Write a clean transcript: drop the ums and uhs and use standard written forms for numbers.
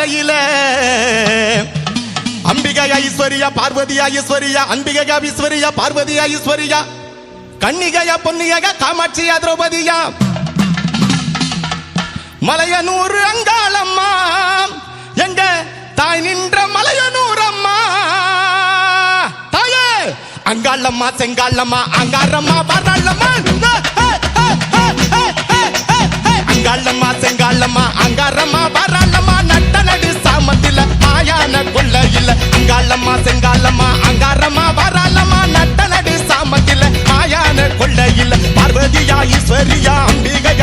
கொள்ளையில அம்பிகை ஐஸ்வர்யா பார்வதி ஐஸ்வர்யா அம்பிகை ஈஸ்வரியா பார்வதி ஐஸ்வர்யா கன்னிகையா பொன்னிகையா காமாட்சியா திரௌபதியா மலையனூர் அங்காளம்மா எங்க தாய் நின்ற மலையனூர் அம்மா தாயே அங்காளம்மா செங்காளம்மா அங்காரம்மா வரலம்மா அங்காளம்மா செங்காளம்மா அங்காரம்மா வரலம்மா நட்ட நடு சாமத்தில மாயான கொள்ளையில அங்காளம்மா செங்காளம்மா அங்காரம்மா வரலம்மா நட்ட நடு சாமத்தில மாயான கொள்ளையில பார்வதியா ஈஸ்வரியா அம்பிகை